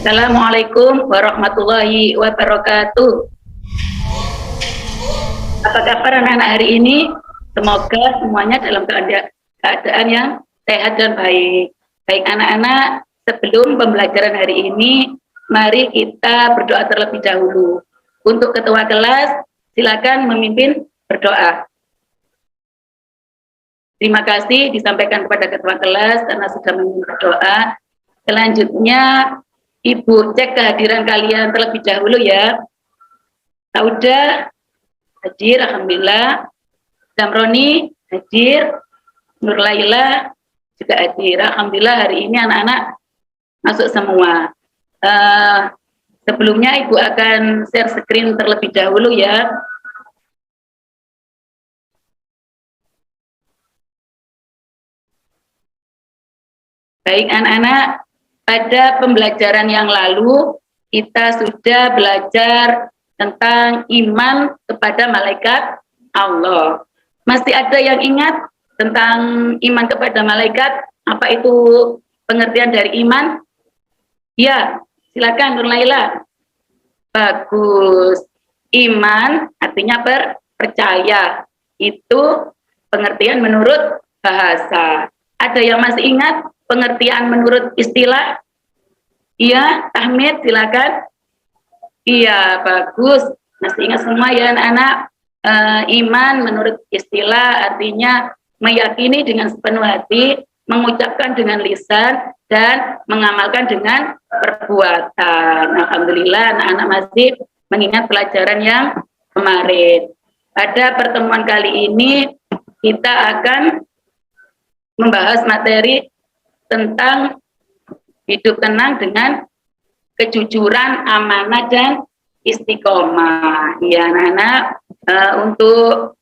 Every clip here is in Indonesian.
Assalamualaikum warahmatullahi wabarakatuh. Apa kabar anak-anak hari ini? Semoga semuanya dalam keadaan yang sehat dan baik. Baik anak-anak, sebelum pembelajaran hari ini, mari kita berdoa terlebih dahulu. Untuk ketua kelas, silakan memimpin berdoa. Terima kasih disampaikan kepada ketua kelas karena sudah memimpin berdoa. Selanjutnya, Ibu cek kehadiran kalian terlebih dahulu ya. Sauda hadir, alhamdulillah. Damroni hadir, Nur Laila juga hadir. Alhamdulillah hari ini anak-anak masuk semua. Sebelumnya Ibu akan share screen terlebih dahulu ya. Baik anak-anak, pada pembelajaran yang lalu kita sudah belajar tentang iman kepada malaikat Allah. Masih ada yang ingat tentang iman kepada malaikat? Apa itu pengertian dari iman? Ya, silakan Nur Laila. Bagus. Iman artinya percaya. Itu pengertian menurut bahasa. Ada yang masih ingat pengertian menurut istilah? Iya, Ahmed silakan. Iya, bagus. Masih ingat semua ya anak-anak. Iman menurut istilah artinya meyakini dengan sepenuh hati, mengucapkan dengan lisan, dan mengamalkan dengan perbuatan. Alhamdulillah anak-anak masih mengingat pelajaran yang kemarin. Pada pertemuan kali ini kita akan membahas materi tentang hidup tenang dengan kejujuran, amanah, dan istiqomah. Ya anak-anak, untuk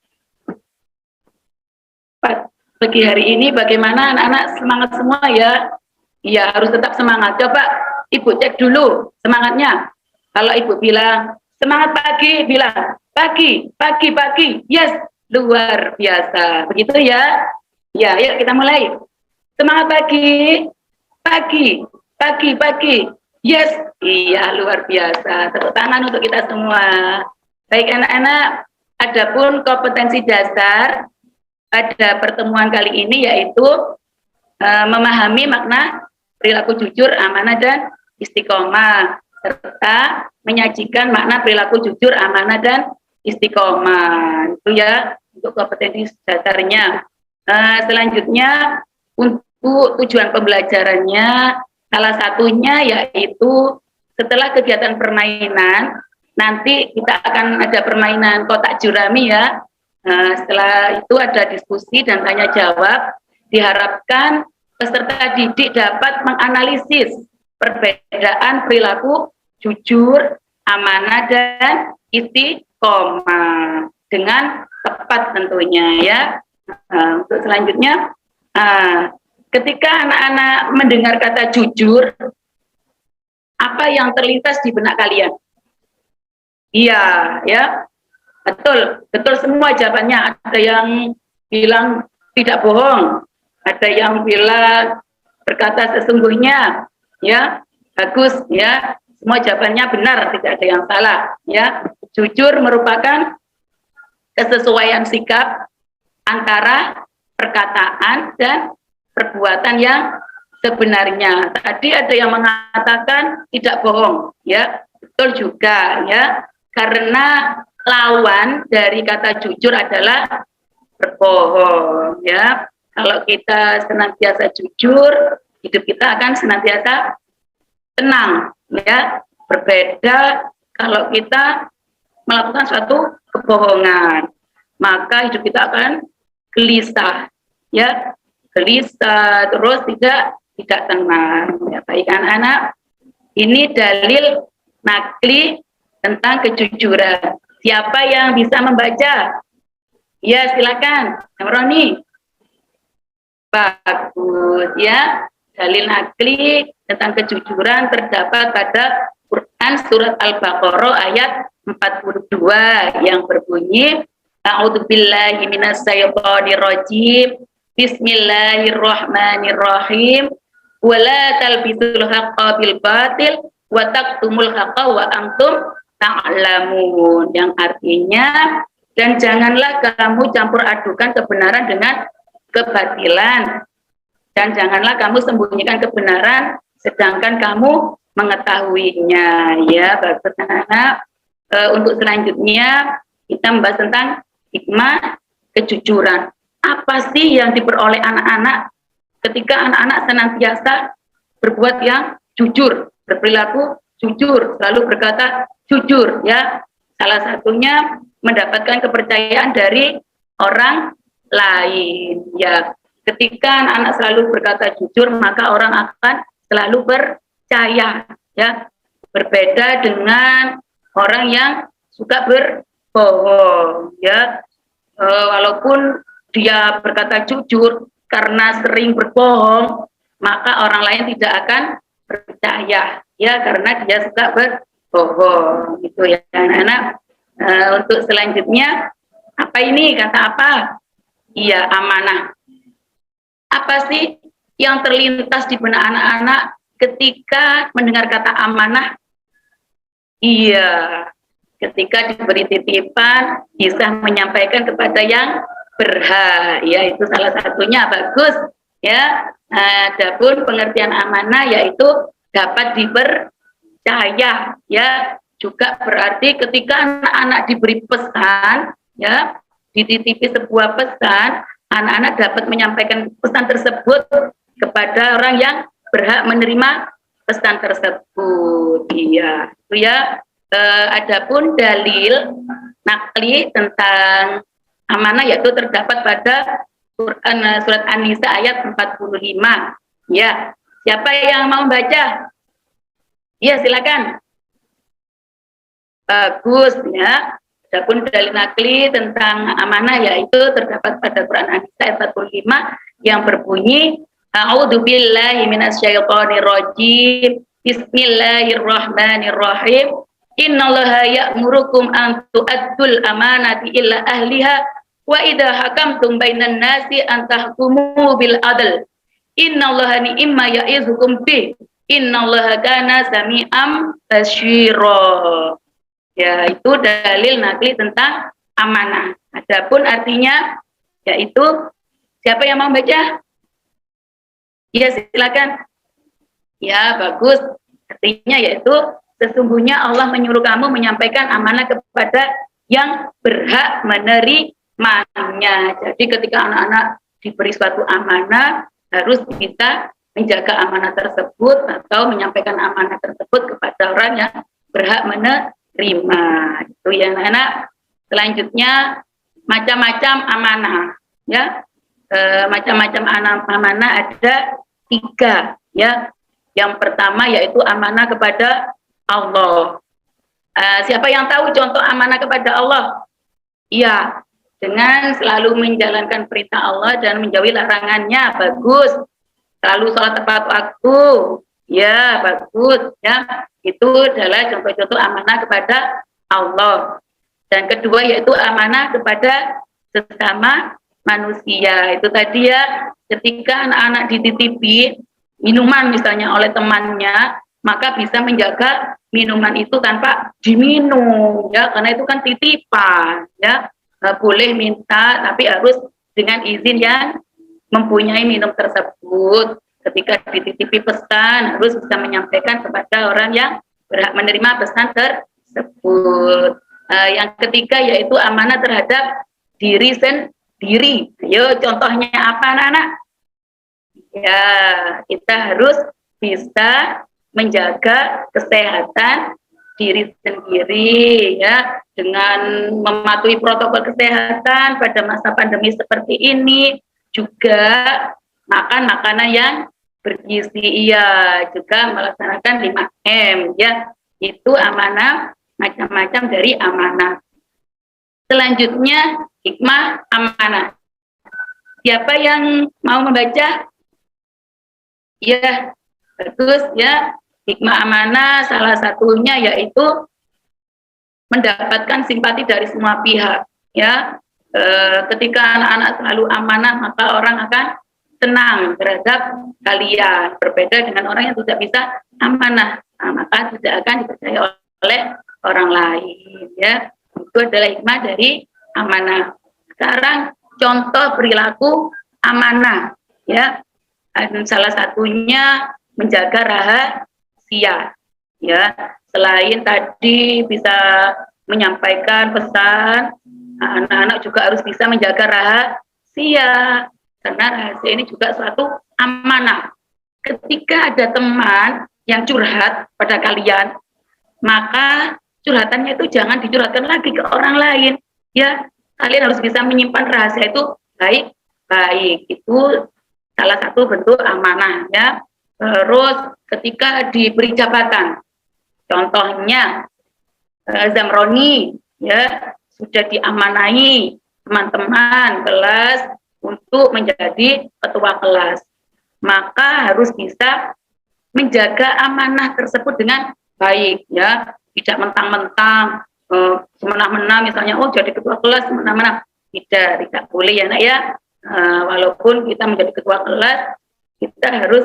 pagi hari ini bagaimana anak-anak, semangat semua ya? Ya harus tetap semangat. Coba Ibu cek dulu semangatnya. Kalau Ibu bilang semangat pagi, bilang pagi, pagi, pagi. Yes, luar biasa. Begitu ya? Ya, yuk kita mulai. Semangat pagi, pagi, pagi, pagi. Yes, iya luar biasa. Tepuk tangan untuk kita semua. Baik anak-anak, adapun kompetensi dasar pada pertemuan kali ini yaitu memahami makna perilaku jujur, amanah, dan istiqomah, serta menyajikan makna perilaku jujur, amanah, dan istiqomah. Itu ya untuk kompetensi dasarnya. Selanjutnya untuk tujuan pembelajarannya, salah satunya yaitu setelah kegiatan permainan, nanti kita akan ada permainan kotak jurami ya. Setelah itu ada diskusi dan tanya jawab. Diharapkan peserta didik dapat menganalisis perbedaan perilaku jujur, amanah, dan istiqomah dengan tepat tentunya ya. Untuk selanjutnya, ketika anak-anak mendengar kata jujur, apa yang terlintas di benak kalian? Iya, ya, betul semua jawabannya. Ada yang bilang tidak bohong, ada yang bilang berkata sesungguhnya, ya, bagus, ya, semua jawabannya benar, tidak ada yang salah, ya. Jujur merupakan kesesuaian sikap antara perkataan dan perbuatan yang sebenarnya. Tadi ada yang mengatakan tidak bohong, ya, betul juga, ya, karena lawan dari kata jujur adalah berbohong, ya. Kalau kita senantiasa jujur, hidup kita akan senantiasa tenang, ya. Berbeda kalau kita melakukan suatu kebohongan, maka hidup kita akan gelisah, ya, gelisah, terus tidak tenang. Ya, baik anak-anak, ini dalil nakli tentang kejujuran. Siapa yang bisa membaca? Ya, silakan, Roni. Bagus, ya. Dalil nakli tentang kejujuran terdapat pada Quran surat Al-Baqarah ayat 42 yang berbunyi A'udzubillahi minasyaitonirrajim. Bismillahirrahmanirrahim. Wala talbisul haqqa bil batil wa taqtumul haqqa wa antum ta'lamun, yang artinya dan janganlah kamu campur adukan kebenaran dengan kebatilan, dan janganlah kamu sembunyikan kebenaran sedangkan kamu mengetahuinya. Ya, bagus anak-anak. Untuk selanjutnya kita membahas tentang hikmah kejujuran. Apa sih yang diperoleh anak-anak ketika anak-anak senantiasa berbuat yang jujur, berperilaku jujur, selalu berkata jujur, ya. Salah satunya mendapatkan kepercayaan dari orang lain, ya. Ketika anak-anak selalu berkata jujur, maka orang akan selalu percaya, ya. Berbeda dengan orang yang suka berbohong, ya. Walaupun dia berkata jujur, karena sering berbohong, maka orang lain tidak akan percaya, ya, karena dia suka berbohong. Itu ya anak-anak. Untuk selanjutnya, apa ini, kata apa? Iya, amanah. Apa sih yang terlintas di benak anak-anak ketika mendengar kata amanah? Iya, ketika diberi titipan bisa menyampaikan kepada yang berhak, ya, itu salah satunya. Bagus, ya. Adapun pengertian amanah yaitu dapat dipercaya, ya. Juga berarti ketika anak-anak diberi pesan, ya, dititipi sebuah pesan, anak-anak dapat menyampaikan pesan tersebut kepada orang yang berhak menerima pesan tersebut. Iya, itu ya. Adapun dalil nakli tentang amanah yaitu terdapat pada Quran surat An-Nisa ayat 45. Ya, siapa yang mau baca? Ya, silakan. Bagus, ya. Adapun dalil nakli tentang amanah yaitu terdapat pada Quran An-Nisa ayat 45 yang berbunyi A'udzubillahi minasyaitonirrajim. Bismillahirrahmanirrahim. Innallaha ya'murukum an tu'addul amanati illa ahliha wa idza hakamtum bainan nasi an tahkumu bil adl. Innallaha ni'ma ya'izukum bih. Innallaha kana sami'am basyira. Ya, itu dalil nakli tentang amanah. Adapun artinya yaitu siapa yang mau baca? Ya, silakan. Ya, bagus. Artinya yaitu sesungguhnya Allah menyuruh kamu menyampaikan amanah kepada yang berhak menerimanya. Jadi ketika anak-anak diberi suatu amanah, harus bisa menjaga amanah tersebut atau menyampaikan amanah tersebut kepada orang yang berhak menerima. Itu ya anak-anak. Selanjutnya macam-macam amanah, ya. Macam-macam amanah ada 3, ya. Yang pertama yaitu amanah kepada Allah. Siapa yang tahu contoh amanah kepada Allah? Iya, dengan selalu menjalankan perintah Allah dan menjauhi larangannya. Bagus. Selalu sholat tepat waktu. Ya, bagus. Ya, itu adalah contoh-contoh amanah kepada Allah. Dan kedua yaitu amanah kepada sesama manusia. Itu tadi ya, ketika anak-anak dititipi minuman misalnya oleh temannya, maka bisa menjaga minuman itu tanpa diminum, ya, karena itu kan titipan, ya. Boleh minta tapi harus dengan izin yang mempunyai minum tersebut. Ketika dititipi pesan harus bisa menyampaikan kepada orang yang berhak menerima pesan tersebut. Yang ketiga yaitu amanah terhadap diri sendiri. Ayo contohnya apa anak-anak? Ya, kita harus bisa menjaga kesehatan diri sendiri, ya, dengan mematuhi protokol kesehatan pada masa pandemi seperti ini, juga makan makanan yang bergizi, iya, juga melaksanakan 5M, ya. Itu amanah, macam-macam dari amanah. Selanjutnya hikmah amanah. Siapa yang mau membaca? Ya, bagus, ya. Hikmah amanah salah satunya yaitu mendapatkan simpati dari semua pihak, ya. Ketika anak-anak selalu amanah, maka orang akan tenang terhadap kalian. Berbeda dengan orang yang tidak bisa amanah, maka tidak akan dipercaya oleh orang lain, ya. Itu adalah hikmah dari amanah. Sekarang contoh perilaku amanah, ya. Salah satunya menjaga rahasia, ya. Selain tadi bisa menyampaikan pesan, anak-anak juga harus bisa menjaga rahasia, karena rahasia ini juga suatu amanah. Ketika ada teman yang curhat pada kalian, maka curhatannya itu jangan dicurhatkan lagi ke orang lain, ya. Kalian harus bisa menyimpan rahasia itu baik-baik. Itu salah satu bentuk amanah, ya. Terus ketika diberi jabatan, contohnya Zamroni, ya, sudah diamanai teman-teman kelas untuk menjadi ketua kelas, maka harus bisa menjaga amanah tersebut dengan baik, ya. Tidak mentang-mentang semena-mena, misalnya jadi ketua kelas semena-mena, tidak boleh, ya nak, ya. Walaupun kita menjadi ketua kelas, kita harus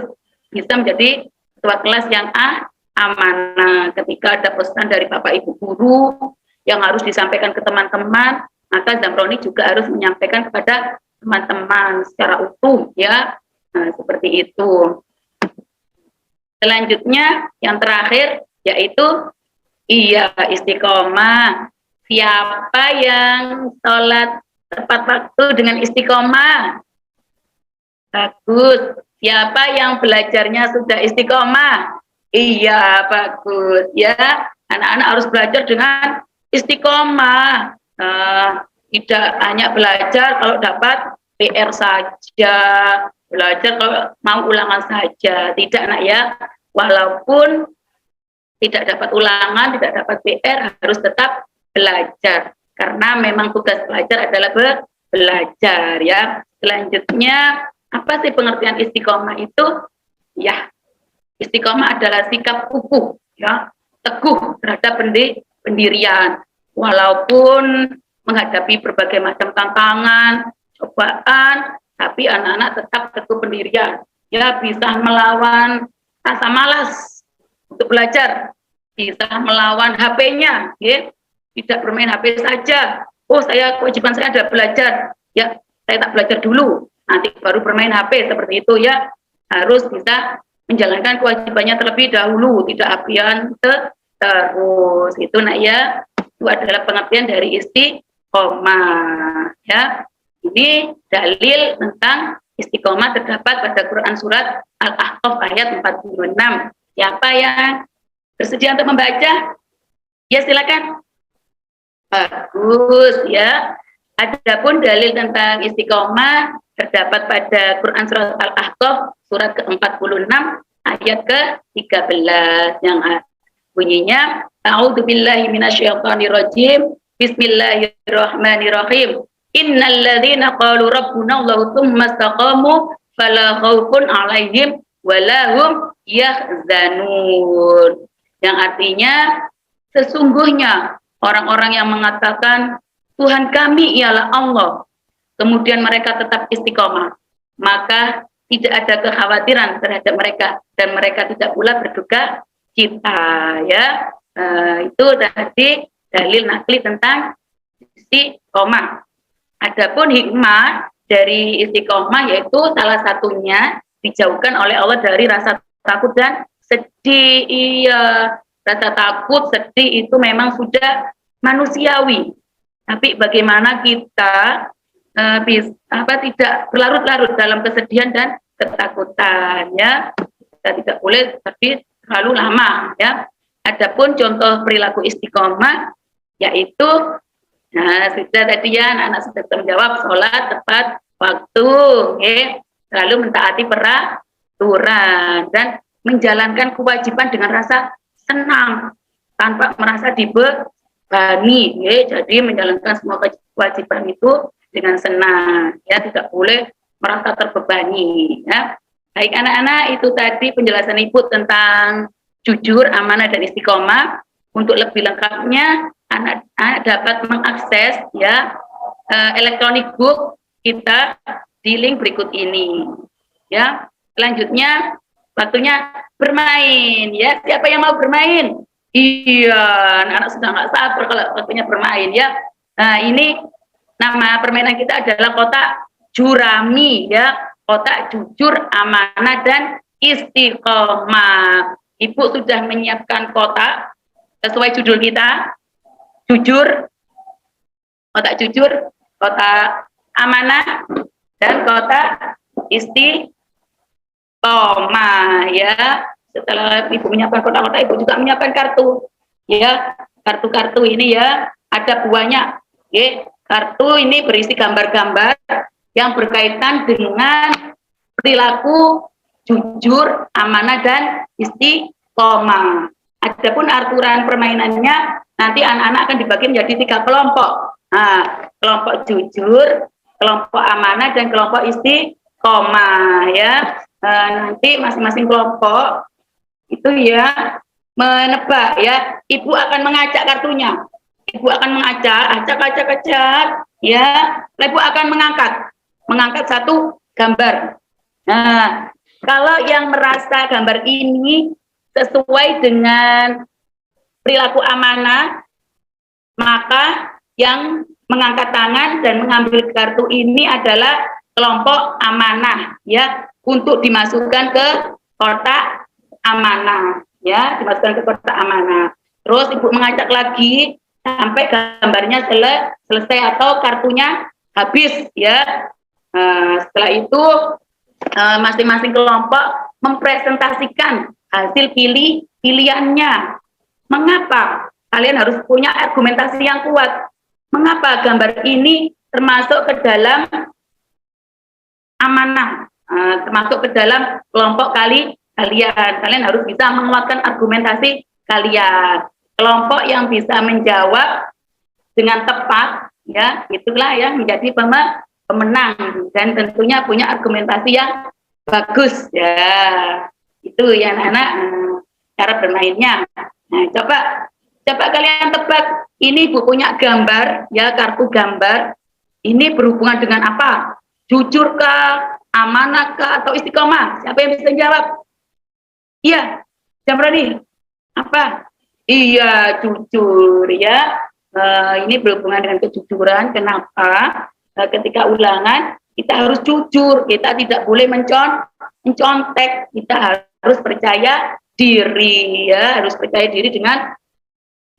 bisa menjadi ketua kelas yang amanah. Ketika ada pesan dari Bapak Ibu guru yang harus disampaikan ke teman-teman, maka Zamroni juga harus menyampaikan kepada teman-teman secara utuh, ya. Seperti itu. Selanjutnya yang terakhir yaitu istiqomah. Siapa yang sholat tepat waktu dengan istiqomah? Bagus. Siapa yang belajarnya sudah istiqomah? Iya, bagus, ya. Anak-anak harus belajar dengan istiqomah. Tidak hanya belajar kalau dapat PR saja, belajar kalau mau ulangan saja, tidak, nak, ya. Walaupun tidak dapat ulangan, tidak dapat PR, harus tetap belajar, karena memang tugas belajar adalah belajar, ya. Selanjutnya, apa sih pengertian istiqomah itu? Ya, istiqomah adalah sikap kukuh, ya, teguh terhadap pendirian, walaupun menghadapi berbagai macam tantangan, cobaan, tapi anak-anak tetap teguh pendirian, ya. Bisa melawan rasa malas untuk belajar, bisa melawan HP-nya, ya. Tidak bermain HP saja. Kewajiban saya adalah belajar, ya. Saya tak belajar dulu, nanti baru bermain HP, seperti itu, ya. Harus bisa menjalankan kewajibannya terlebih dahulu, tidak apian terus. Itu, nak, ya. Itu adalah pengertian dari istiqomah, ya. Ini dalil tentang istiqomah terdapat pada Quran surat Al-Ahqaf ayat 46. Siapa yang bersedia untuk membaca? Ya, silakan. Bagus, ya. Adapun dalil tentang istiqomah terdapat pada Quran surat Al-Ahqaf surat ke-46 ayat ke-13 yang bunyinya A'udzubillahi minasyaitonirrajim. Bismillahirrahmanirrahim. Innalladzina qalu rabbuna Allahu tsumma istaqamu fala khaufun 'alaihim wala hum yahzanun. Yang artinya, sesungguhnya orang-orang yang mengatakan Tuhan kami ialah Allah, kemudian mereka tetap istiqomah, maka tidak ada kekhawatiran terhadap mereka dan mereka tidak pula berduka cita, ya. Itu tadi dalil nakli tentang istiqomah. Adapun hikmah dari istiqomah yaitu salah satunya dijauhkan oleh Allah dari rasa takut dan sedih. Iya, rasa takut, sedih itu memang sudah manusiawi. Tapi bagaimana kita tidak berlarut-larut dalam kesedihan dan ketakutan, ya. Kita tidak boleh tapi terlalu lama, ya. Adapun contoh perilaku istiqomah yaitu, sudah tadi, ya, anak-anak sudah menjawab, sholat tepat waktu, lalu mentaati peraturan dan menjalankan kewajiban dengan rasa senang tanpa merasa dibebani, jadi menjalankan semua kewajiban itu dengan senang, ya, tidak boleh merasa terbebani, ya. Baik anak-anak, itu tadi penjelasan Ibu tentang jujur, amanah, dan istiqomah. Untuk lebih lengkapnya anak-anak dapat mengakses, ya, electronic book kita di link berikut ini, ya. Selanjutnya waktunya bermain ya. Siapa yang mau bermain? Iya, anak-anak sudah nggak sabar kalau waktunya bermain ya. Nah, ini nama permainan kita adalah kotak jurami ya, kotak jujur, amanah dan istiqomah. Ibu sudah menyiapkan kotak sesuai judul kita, jujur, kotak jujur, kotak amanah dan kotak istiqomah ya. Setelah ibu menyiapkan kotak-kotak, ibu juga menyiapkan kartu ya. Kartu-kartu ini ya ada buahnya ya. Kartu ini berisi gambar-gambar yang berkaitan dengan perilaku jujur, amanah dan istiqomah. Adapun aturan permainannya nanti anak-anak akan dibagi menjadi 3 kelompok. Nah, kelompok jujur, kelompok amanah dan kelompok istiqomah ya. Nanti masing-masing kelompok itu ya menebak ya. Ibu akan mengacak kartunya. Ibu akan mengacak, acak ya. Ibu akan mengangkat satu gambar. Nah, kalau yang merasa gambar ini sesuai dengan perilaku amanah, maka yang mengangkat tangan dan mengambil kartu ini adalah kelompok amanah ya, untuk dimasukkan ke kotak amanah ya, dimasukkan ke kotak amanah. Terus ibu mengacak lagi sampai gambarnya selesai atau kartunya habis ya. Setelah itu masing-masing kelompok mempresentasikan hasil pilihannya. Mengapa? Kalian harus punya argumentasi yang kuat. Mengapa gambar ini termasuk ke dalam amanah, termasuk ke dalam kelompok kalian. Kalian harus bisa menguatkan argumentasi kalian. Kelompok yang bisa menjawab dengan tepat, ya, itulah yang menjadi pemenang dan tentunya punya argumentasi yang bagus, ya. Itu ya anak-anak cara bermainnya. Nah, coba kalian tebak. Ini ibu punya gambar, ya, kartu gambar. Ini berhubungan dengan apa? Jujurkah, amanahkah, atau istiqomah? Siapa yang bisa jawab? Iya, siapa berani? Apa? Iya, jujur ya. Ini berhubungan dengan kejujuran. Kenapa? Ketika ulangan kita harus jujur. Kita tidak boleh mencontek. Kita harus percaya diri ya. Harus percaya diri dengan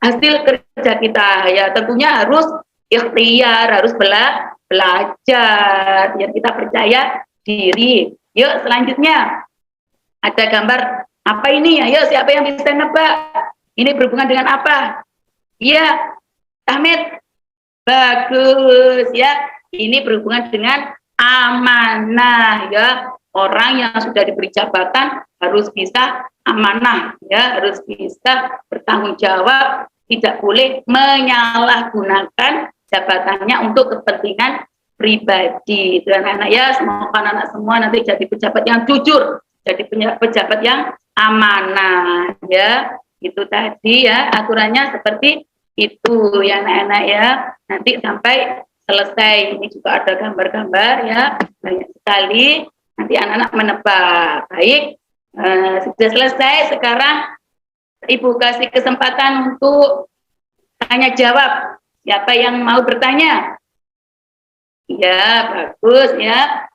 hasil kerja kita ya. Tentunya harus ikhtiar, harus belajar biar kita percaya diri. Yuk selanjutnya ada gambar apa ini ya? Yuk siapa yang bisa nebak? Ini berhubungan dengan apa? Iya, Ahmed. Bagus ya. Ini berhubungan dengan amanah ya. Orang yang sudah diberi jabatan harus bisa amanah ya, harus bisa bertanggung jawab, tidak boleh menyalahgunakan jabatannya untuk kepentingan pribadi. Itu anak-anak ya, semoga anak-anak semua nanti jadi pejabat yang jujur, jadi pejabat yang amanah ya. Itu tadi ya aturannya seperti itu ya anak-anak ya. Nanti sampai selesai. Ini juga ada gambar-gambar ya, banyak sekali. Nanti anak-anak menebak. Baik, sudah selesai. Sekarang Ibu kasih kesempatan untuk tanya jawab. Siapa yang mau bertanya? Ya, bagus ya.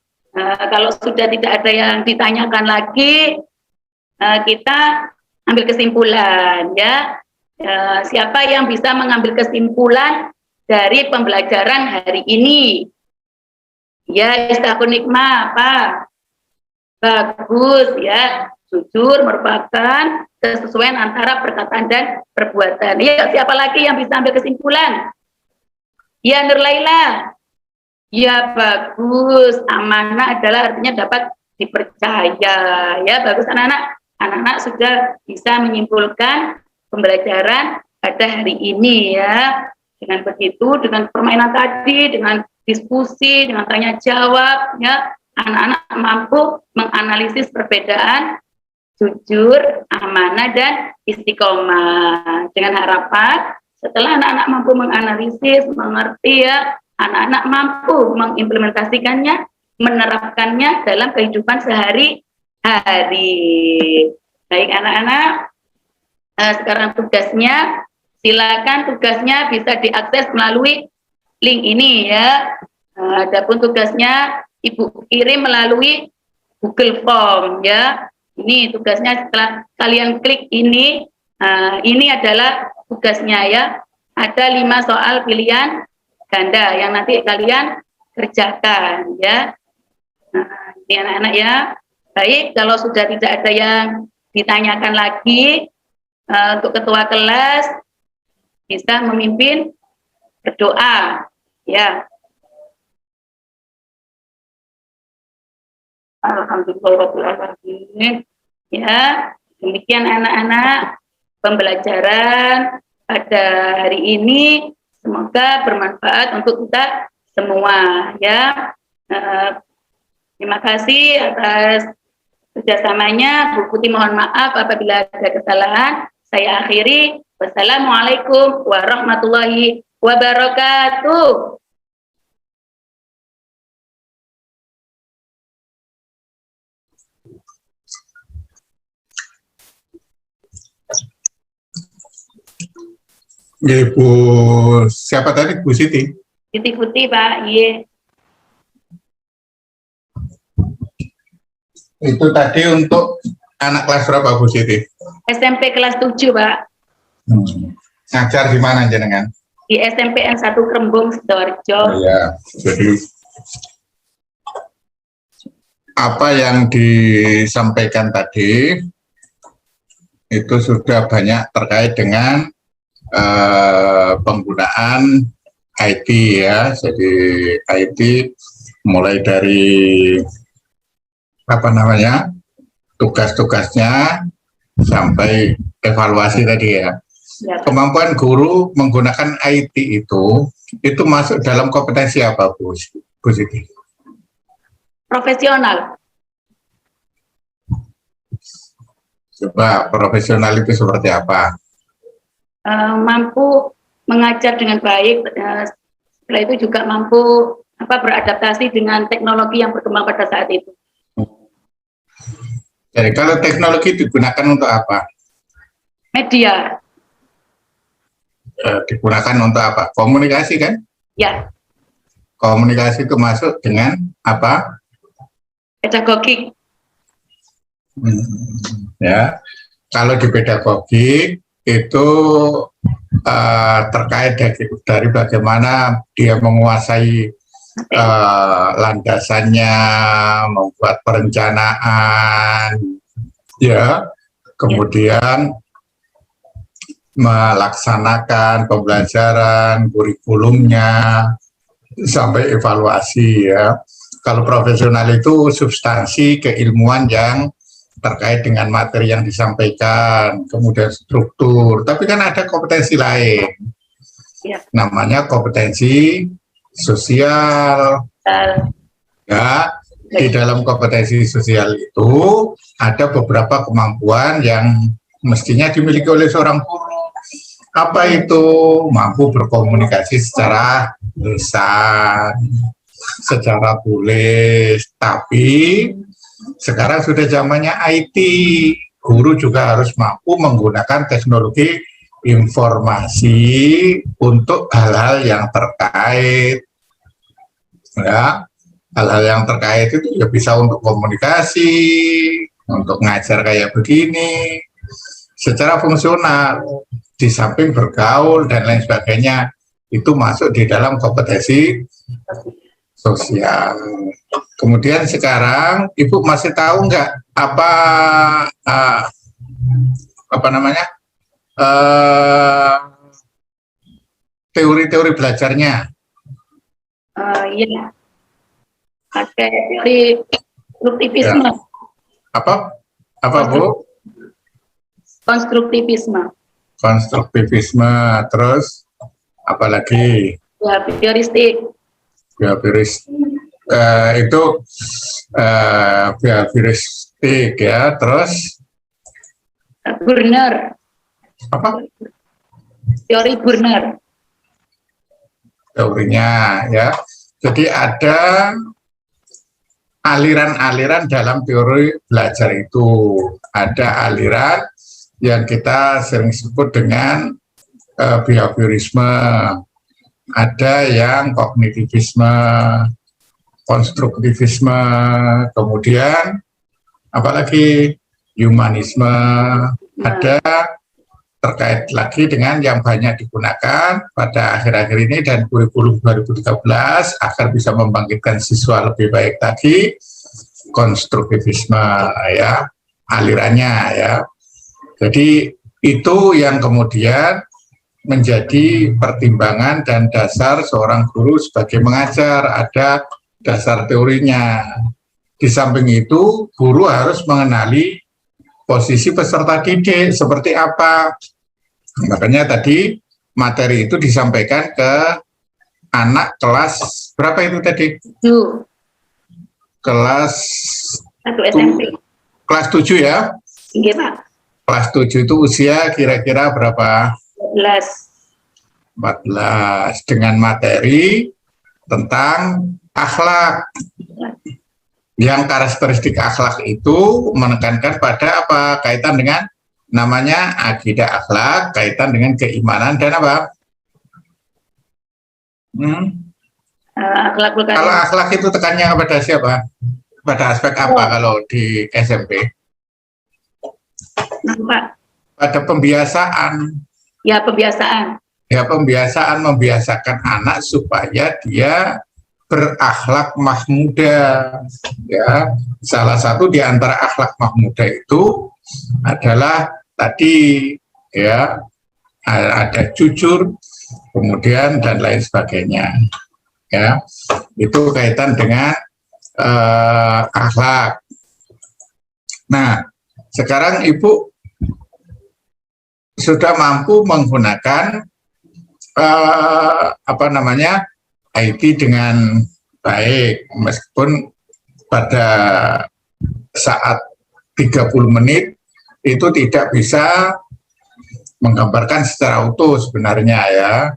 Kalau sudah tidak ada yang ditanyakan lagi, kita ambil kesimpulan ya. Siapa yang bisa mengambil kesimpulan dari pembelajaran hari ini? Ya, Istaqun Nikmah apa? Bagus ya. Jujur merupakan kesesuaian antara perkataan dan perbuatan. Ya, siapa lagi yang bisa ambil kesimpulan? Ya, Nur Laila. Ya, bagus. Amanah adalah artinya dapat dipercaya. Ya, bagus anak-anak. Anak-anak sudah bisa menyimpulkan pembelajaran pada hari ini ya. Dengan begitu, dengan permainan tadi, dengan diskusi, dengan tanya jawab, ya, anak-anak mampu menganalisis perbedaan jujur, amanah, dan istiqomah. Dengan harapan setelah anak-anak mampu menganalisis, mengerti ya, anak-anak mampu mengimplementasikannya, menerapkannya dalam kehidupan sehari hari. Baik anak-anak, sekarang tugasnya, silakan tugasnya bisa diakses melalui link ini ya. Adapun tugasnya Ibu kirim melalui Google Form ya. Ini tugasnya setelah kalian klik ini adalah tugasnya ya. Ada 5 soal pilihan ganda yang nanti kalian kerjakan ya. Nah, ini anak-anak ya. Baik, kalau sudah tidak ada yang ditanyakan lagi, untuk ketua kelas bisa memimpin berdoa ya. Alhamdulillahirrahmanirrahim. Ya, demikian anak-anak pembelajaran pada hari ini. Semoga bermanfaat untuk kita semua ya. Terima kasih atas kerjasamanya. Bu Putih mohon maaf apabila ada kesalahan. Saya akhiri. Wassalamualaikum warahmatullahi wabarakatuh. Ya, Bu, siapa tadi? Bu Siti? Siti Putih, Pak. Iya. Itu tadi untuk anak kelas berapa, Bu Siti? SMP kelas 7, Pak. Ngajar di mana jenengan? Di SMP N1 Krembung, Sidoarjo. Oh, ya, jadi apa yang disampaikan tadi itu sudah banyak terkait dengan penggunaan IT ya. Jadi IT mulai dari apa namanya tugas-tugasnya sampai evaluasi tadi ya. Kemampuan guru menggunakan IT itu masuk dalam kompetensi apa, Bu Siti? Profesional. Coba profesional itu seperti apa? Mampu mengajar dengan baik, setelah itu juga mampu beradaptasi dengan teknologi yang berkembang pada saat itu. Jadi kalau teknologi digunakan untuk apa? Media. Digunakan untuk apa? Komunikasi kan? Ya. Komunikasi itu masuk dengan apa? Pedagogik. Ya. Kalau di pedagogik itu terkait dari bagaimana dia menguasai landasannya, membuat perencanaan, ya, kemudian melaksanakan pembelajaran, kurikulumnya, sampai evaluasi ya. Kalau profesional itu substansi keilmuan yang terkait dengan materi yang disampaikan, kemudian struktur. Tapi kan ada kompetensi lain, ya. Namanya kompetensi sosial. Ya, di dalam kompetensi sosial itu ada beberapa kemampuan yang mestinya dimiliki oleh seorang guru. Apa itu? Mampu berkomunikasi secara lisan, secara tulis, tapi sekarang sudah zamannya IT, guru juga harus mampu menggunakan teknologi informasi untuk hal-hal yang terkait. Ya, hal-hal yang terkait itu ya bisa untuk komunikasi, untuk ngajar kayak begini, secara fungsional, di samping bergaul dan lain sebagainya, itu masuk di dalam kompetensi sosial. Kemudian sekarang Ibu masih tahu nggak apa namanya teori-teori belajarnya? Iya, pakai teori konstruktivisme. Ya. Apa Bu? Konstruktivisme. Konstruktivisme, terus apalagi? Behavioristik. Itu behavioristik ya, terus Burner. Apa? Teori Burner. Teorinya ya. Jadi ada aliran-aliran dalam teori belajar itu. Ada aliran yang kita sering sebut dengan behaviorisme, ada yang kognitivisme, konstruktivisme, kemudian apalagi humanisme, ada terkait lagi dengan yang banyak digunakan pada akhir-akhir ini dan kurikulum 2013 agar bisa membangkitkan siswa lebih baik tadi, konstruktivisme ya, alirannya ya. Jadi itu yang kemudian menjadi pertimbangan dan dasar seorang guru sebagai mengajar, ada dasar teorinya. Di samping itu, guru harus mengenali posisi peserta didik seperti apa. Makanya tadi materi itu disampaikan ke anak kelas berapa itu tadi? 7. Kelas 1 SMP. Kelas 7 ya? Iya, Pak. Kelas 7 itu usia kira-kira berapa? 14. 14 dengan materi tentang akhlak. Yang karakteristik akhlak itu menekankan pada apa? Kaitan dengan namanya akidah akhlak, kaitan dengan keimanan dan apa? Akhlak Kalau akhlak itu tekannya kepada siapa? Pada aspek apa kalau di SMP? Pak. Pada pembiasaan. Ya, pembiasaan. Ya, pembiasaan membiasakan anak supaya dia berakhlak mahmudah. Ya, salah satu di antara akhlak mahmudah itu adalah tadi ya ada jujur, kemudian dan lain sebagainya. Ya, itu kaitan dengan akhlak. Nah, sekarang Ibu sudah mampu menggunakan IT dengan baik, meskipun pada saat 30 menit itu tidak bisa menggambarkan secara utuh sebenarnya ya.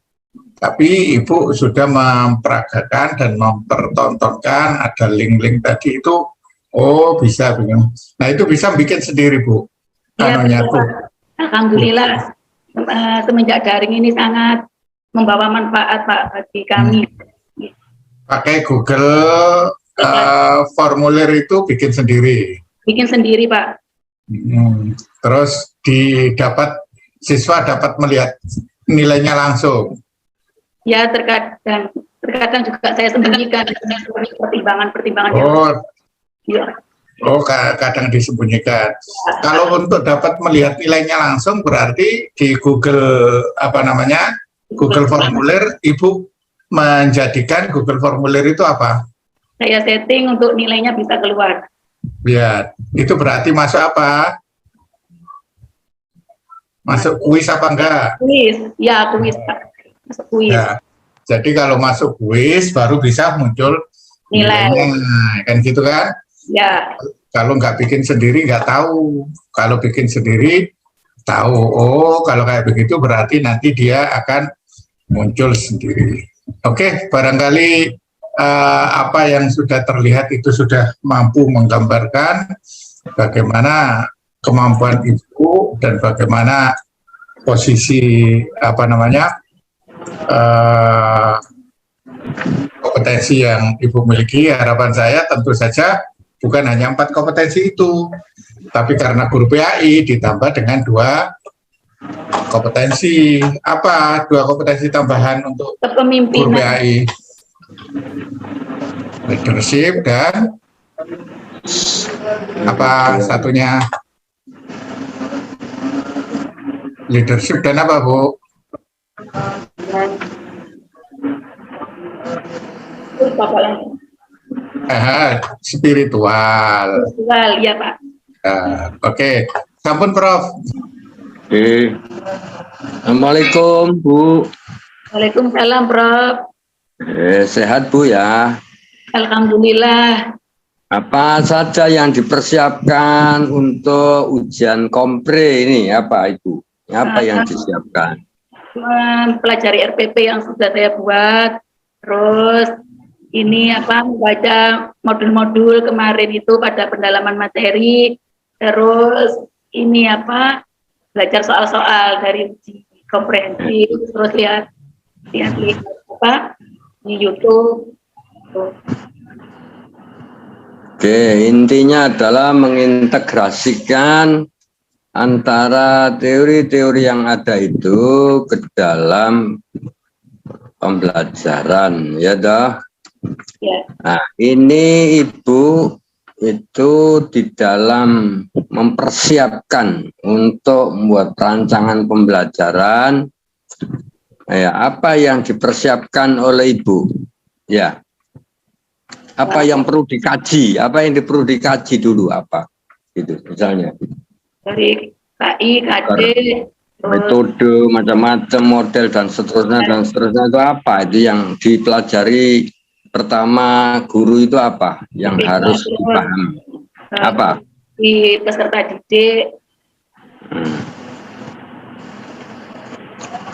Tapi Ibu sudah memperagakan dan mempertontonkan, ada link-link tadi itu, oh bisa bikin. Nah itu bisa bikin sendiri Bu. Ya, alhamdulillah semenjak daring ini sangat membawa manfaat Pak bagi kami. Pakai Google formulir itu bikin sendiri. Bikin sendiri Pak. Terus siswa dapat melihat nilainya langsung. Ya, terkadang juga saya sembunyikan pertimbangan-pertimbangan. Kadang disembunyikan. Kalau untuk dapat melihat nilainya langsung berarti di Google Google formulir, Ibu menjadikan Google formulir itu apa? Saya setting untuk nilainya bisa keluar. Ya, itu berarti masuk apa? Masuk kuis apa enggak? Kuis, ya kuis Pak. Masuk kuis. Ya. Jadi kalau masuk kuis baru bisa muncul nilainya, kan gitu kan? Ya. Kalau nggak bikin sendiri nggak tahu. Kalau bikin sendiri tahu. Oh, kalau kayak begitu berarti nanti dia akan muncul sendiri. Oke, barangkali apa yang sudah terlihat itu sudah mampu menggambarkan bagaimana kemampuan Ibu dan bagaimana posisi kompetensi yang Ibu miliki. Harapan saya tentu saja bukan hanya 4 kompetensi itu, tapi karena guru PAI ditambah dengan 2 kompetensi. Apa 2 kompetensi tambahan untuk guru PAI? Leadership dan apa satunya? Leadership dan apa Bu? Spiritual. Spiritual, ya Pak. Oke. Sampun Prof. Assalamualaikum Bu. Waalaikumsalam Prof. Sehat Bu ya. Alhamdulillah. Apa saja yang dipersiapkan untuk ujian kompre ini apa Ibu? Apa yang disiapkan? Mempelajari RPP yang sudah saya buat, terus ini apa membaca modul-modul kemarin itu pada pendalaman materi, terus ini apa belajar soal-soal dari uji komprehensif, terus lihat apa di YouTube. Oke, intinya adalah mengintegrasikan antara teori-teori yang ada itu ke dalam pembelajaran, ya dah. Ya. Nah, ini Ibu itu di dalam mempersiapkan untuk membuat rancangan pembelajaran, ya, apa yang dipersiapkan oleh Ibu? Ya, apa yang perlu dikaji? Apa yang perlu dikaji dulu apa? Gitu, misalnya. Dari KI, KD, Metode, macam-macam, model dan seterusnya itu apa? Itu yang dipelajari pertama guru itu apa? Yang harus dipahami? Apa? Di peserta didik.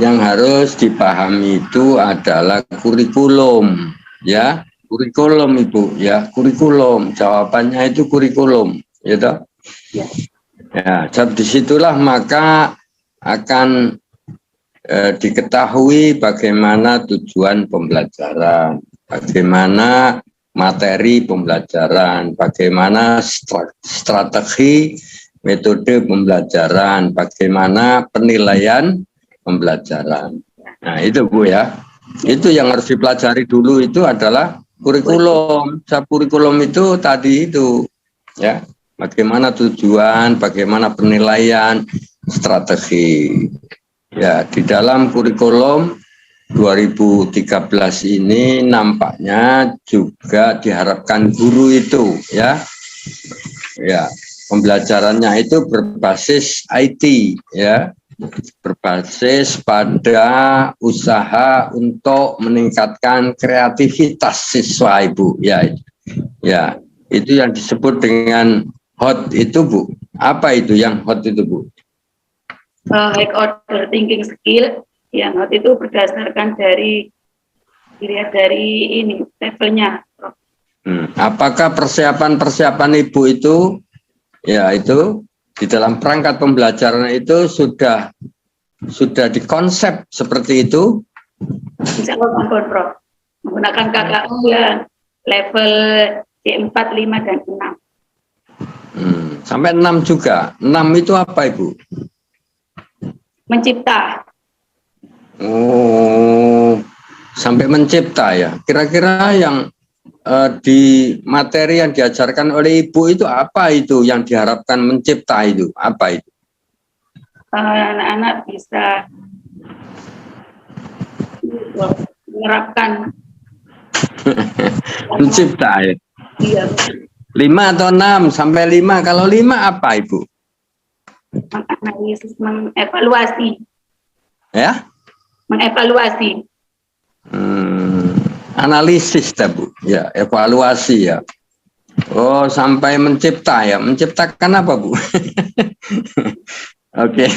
Yang harus dipahami itu adalah kurikulum, ya. Kurikulum Ibu, ya, kurikulum. Jawabannya itu kurikulum, ya toh? Ya. Ya, disitulah maka akan diketahui bagaimana tujuan pembelajaran, bagaimana materi pembelajaran, bagaimana strategi metode pembelajaran, bagaimana penilaian pembelajaran. Nah, itu Bu ya. Itu yang harus dipelajari dulu itu adalah kurikulum. Kurikulum itu tadi itu ya, bagaimana tujuan, bagaimana penilaian, strategi. Ya, di dalam kurikulum 2013 ini nampaknya juga diharapkan guru itu ya. Ya, pembelajarannya itu berbasis IT ya. Berbasis pada usaha untuk meningkatkan kreativitas siswa Ibu ya. Ya, itu yang disebut dengan HOT itu Bu. Apa itu yang HOT itu Bu? High order thinking skill yang HOT itu berdasarkan dari dilihat dari ini levelnya. Apakah persiapan Ibu itu ya itu di dalam perangkat pembelajaran itu sudah dikonsep seperti itu? Insya Allah ampun, Prof. Menggunakan KKU yang level C4, 5, dan 6. Sampai 6 juga. 6 itu apa Ibu? Mencipta. Oh, sampai mencipta ya. Kira-kira yang di materi yang diajarkan oleh Ibu itu apa itu yang diharapkan mencipta itu? Apa itu? Anak-anak bisa menerapkan mencipta ya. Iya. 5 atau 6 sampai 5. Kalau 5 apa Ibu? Menganalisis, mengevaluasi. Ya? Mengevaluasi. Analisis Bu. Ya, evaluasi ya. Oh, sampai mencipta ya. Menciptakan apa Bu? Oke.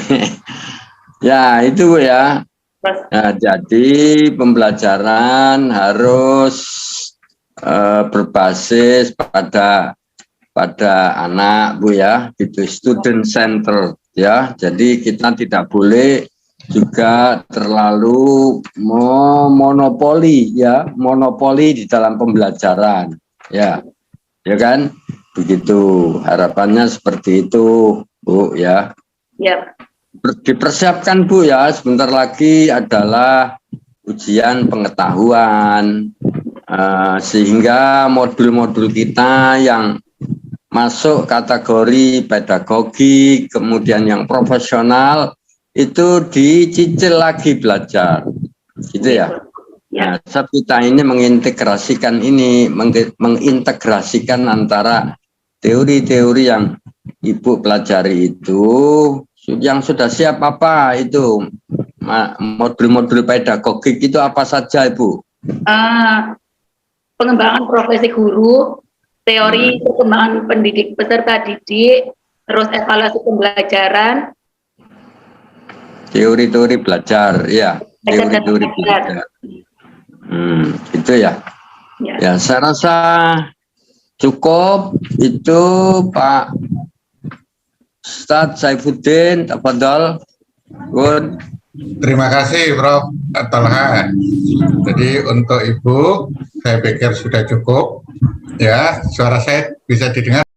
Ya, itu Bu ya. Nah, jadi pembelajaran harus berbasis pada anak Bu ya, gitu, student center ya. Jadi kita tidak boleh juga terlalu monopoli ya, monopoli di dalam pembelajaran ya. Ya kan? Begitu. Harapannya seperti itu Bu ya. Ya. Dipersiapkan Bu ya, sebentar lagi adalah ujian pengetahuan, sehingga modul-modul kita yang masuk kategori pedagogi, kemudian yang profesional, itu dicicil lagi belajar, gitu ya. Nah, kita ini mengintegrasikan antara teori-teori yang Ibu pelajari itu, yang sudah siap apa itu modul-modul pedagogik itu apa saja Ibu? Pengembangan profesi guru, teori perkembangan pendidik peserta didik, terus evaluasi pembelajaran. Teori-teori belajar, ya. Teori-teori belajar. Itu ya. Ya. Ya, saya rasa cukup itu Pak Ustadz Saifuddin, tafadhol. Good. Terima kasih Prof. Talha. Jadi untuk Ibu, saya pikir sudah cukup. Ya, suara saya bisa didengar.